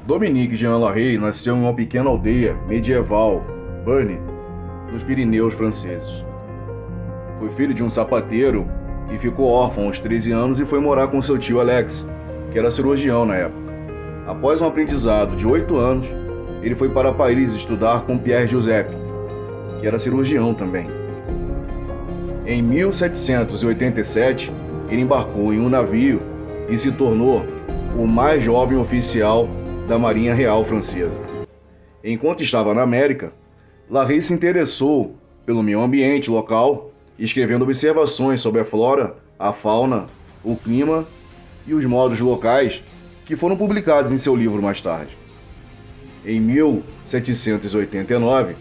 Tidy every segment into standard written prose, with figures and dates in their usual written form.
Dominique Jean Larrey nasceu em uma pequena aldeia medieval, Burney, nos Pirineus franceses. Foi filho de um sapateiro que ficou órfão aos 13 anos e foi morar com seu tio Alex, que era cirurgião na época. Após um aprendizado de 8 anos, ele foi para Paris estudar com Pierre Giuseppe, que era cirurgião também. Em 1787, ele embarcou em um navio e se tornou o mais jovem oficial da Marinha Real Francesa. Enquanto estava na América, Larrey se interessou pelo meio ambiente local, escrevendo observações sobre a flora, a fauna, o clima e os modos locais, que foram publicados em seu livro mais tarde. Em 1789,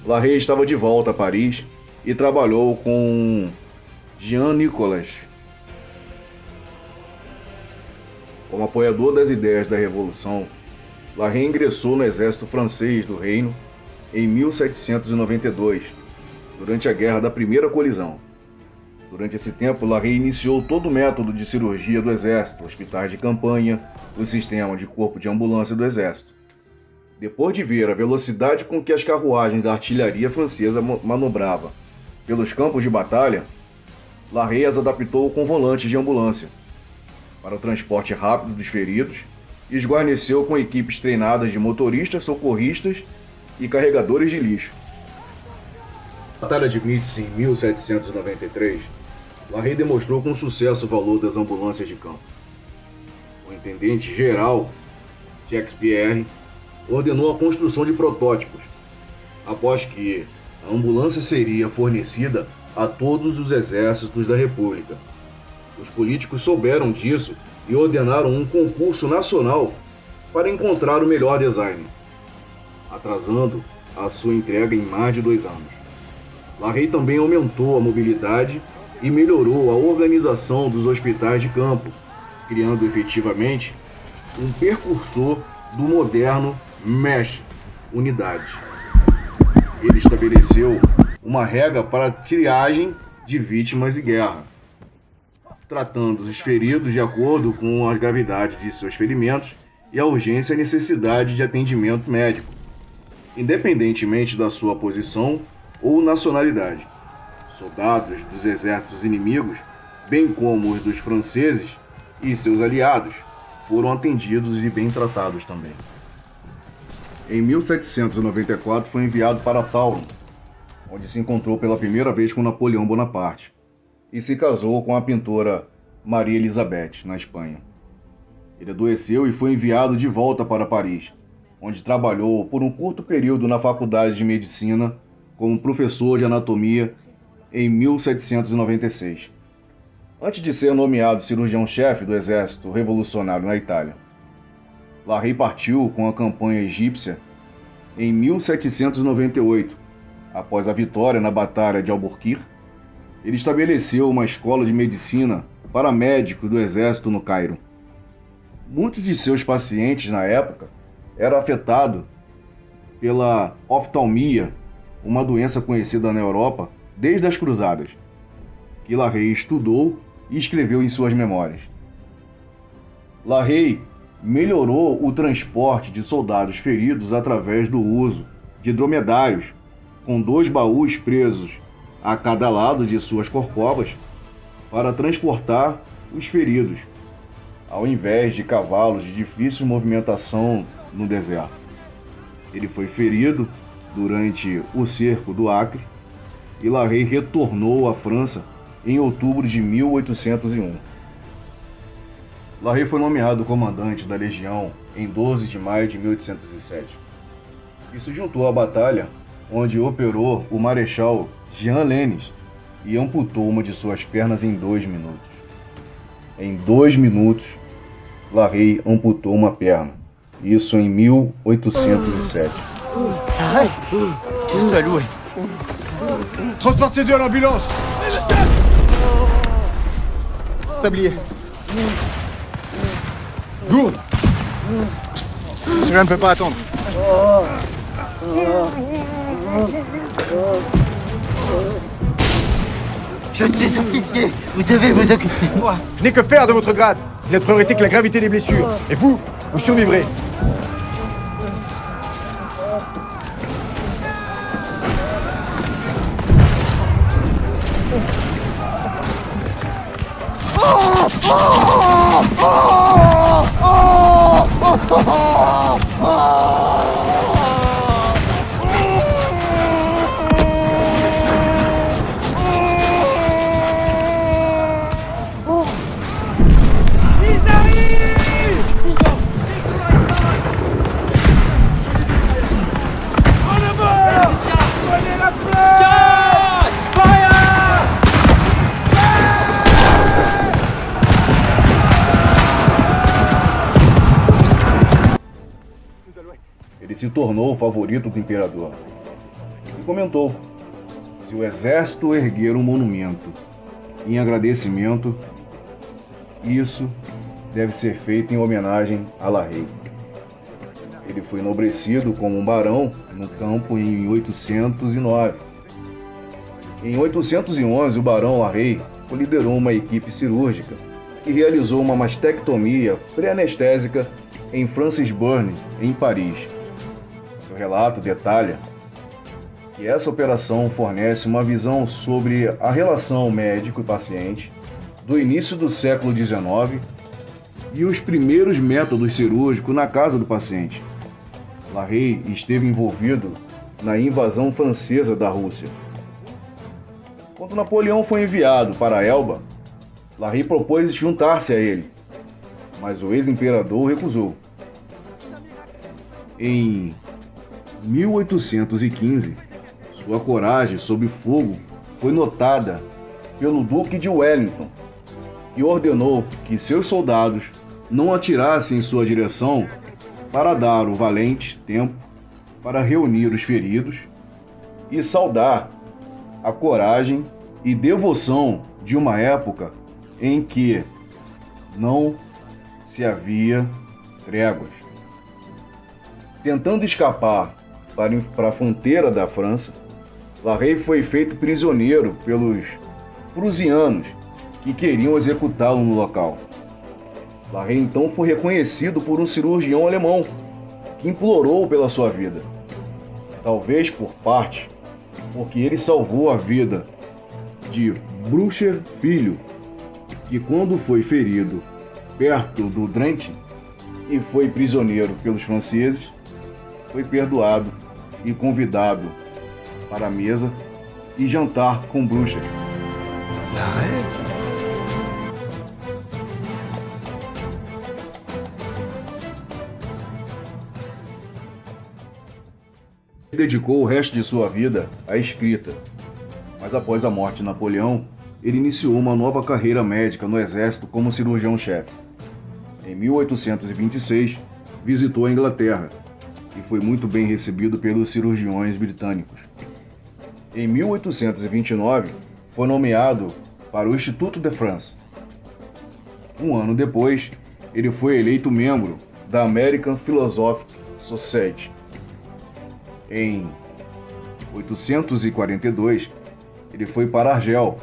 Larrey estava de volta a Paris e trabalhou com Jean-Nicolas. Como apoiador das ideias da Revolução, Larrey ingressou no exército francês do Reino em 1792, durante a Guerra da Primeira Colisão. Durante esse tempo, Larrey iniciou todo o método de cirurgia do exército, hospitais de campanha, o sistema de corpo de ambulância do exército. Depois de ver a velocidade com que as carruagens da artilharia francesa manobravam pelos campos de batalha, Larrey as adaptou com volantes de ambulância para o transporte rápido dos feridos e os guarneceu com equipes treinadas de motoristas, socorristas e carregadores de lixo. Na Batalha de Metz, em 1793, Larrey demonstrou com sucesso o valor das ambulâncias de campo. O intendente-geral, Jacques Pierre, ordenou a construção de protótipos, após que a ambulância seria fornecida a todos os exércitos da República. Os políticos souberam disso e ordenaram um concurso nacional para encontrar o melhor design, atrasando a sua entrega em mais de 2 anos. Larrey também aumentou a mobilidade e melhorou a organização dos hospitais de campo, criando efetivamente um precursor do moderno MESH, unidade. Ele estabeleceu uma regra para a triagem de vítimas de guerra, tratando os feridos de acordo com a gravidade de seus ferimentos e a urgência e necessidade de atendimento médico, independentemente da sua posição ou nacionalidade. Soldados dos exércitos inimigos, bem como os dos franceses e seus aliados, foram atendidos e bem tratados também. Em 1794 foi enviado para Toulon, onde se encontrou pela primeira vez com Napoleão Bonaparte, e se casou com a pintora Maria Elizabeth, na Espanha. Ele adoeceu e foi enviado de volta para Paris, onde trabalhou por um curto período na Faculdade de Medicina como professor de anatomia em 1796, antes de ser nomeado cirurgião-chefe do exército revolucionário na Itália. Larrey partiu com a campanha egípcia em 1798, após a vitória na Batalha de Albuquerque. Ele estabeleceu uma escola de medicina para médicos do exército no Cairo. Muitos de seus pacientes na época eram afetados pela oftalmia, uma doença conhecida na Europa desde as Cruzadas, que Larrey estudou e escreveu em suas memórias. Larrey melhorou o transporte de soldados feridos através do uso de dromedários, com 2 baús presos a cada lado de suas corcovas, para transportar os feridos, ao invés de cavalos de difícil movimentação no deserto. Ele foi ferido durante o cerco do Acre e Larrey retornou à França em outubro de 1801. Larrey foi nomeado comandante da Legião em 12 de maio de 1807 e se juntou à batalha onde operou o Marechal Jean Lennes e amputou uma de suas pernas em 2 minutos. Em 2 minutos, Larrey amputou uma perna. Isso em 1807. Salut. Transportez-le à l'ambulance. Tablier. Gourde. Cela ne peut pas attendre. Je suis officier, vous devez vous occuper de moi. Je n'ai que faire de votre grade. Il n'a de priorité que la gravité des blessures. Et vous, vous survivrez. Ele se tornou o favorito do imperador. E comentou: se o exército erguer um monumento em agradecimento, isso deve ser feito em homenagem a La Rey. Ele foi enobrecido como um barão no campo em 809. Em 811, o barão La Rey liderou uma equipe cirúrgica que realizou uma mastectomia pré-anestésica em Francisburne, em Paris. Seu relato detalha que essa operação fornece uma visão sobre a relação médico e paciente do início do século XIX e os primeiros métodos cirúrgicos na casa do paciente. La Rey esteve envolvido na invasão francesa da Rússia. Quando Napoleão foi enviado para Elba, La Rey propôs juntar-se a ele, mas o ex-imperador recusou. Em 1815, sua coragem sob fogo foi notada pelo Duque de Wellington e ordenou que seus soldados não atirassem em sua direção para dar o valente tempo para reunir os feridos e saudar a coragem e devoção de uma época em que não se havia tréguas. Tentando escapar para a fronteira da França, La Rey foi feito prisioneiro pelos prusianos que queriam executá-lo no local. La Rey então foi reconhecido por um cirurgião alemão que implorou pela sua vida. Talvez por parte, porque ele salvou a vida de Blücher filho, que quando foi ferido perto do Drente e foi prisioneiro pelos franceses, foi perdoado e convidado para a mesa e jantar com Blücher. Ele dedicou o resto de sua vida à escrita, mas após a morte de Napoleão, ele iniciou uma nova carreira médica no exército como cirurgião-chefe. Em 1826, visitou a Inglaterra e foi muito bem recebido pelos cirurgiões britânicos. Em 1829, foi nomeado para o Instituto de France. Um ano depois, ele foi eleito membro da American Philosophical Society. Em 842, ele foi para Argel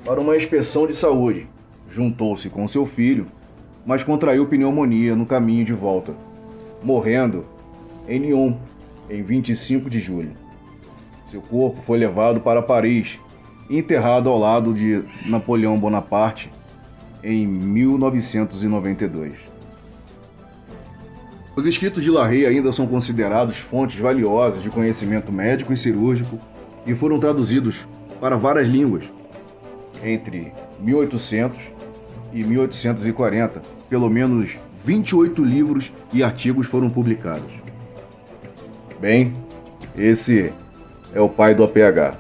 para uma inspeção de saúde. Juntou-se com seu filho, mas contraiu pneumonia no caminho de volta, morrendo em Lyon em 25 de julho. Seu corpo foi levado para Paris e enterrado ao lado de Napoleão Bonaparte em 1992. Os escritos de La Rey ainda são considerados fontes valiosas de conhecimento médico e cirúrgico e foram traduzidos para várias línguas. Entre 1800 e 1840, pelo menos 28 livros e artigos foram publicados. Bem, esse é o pai do APH.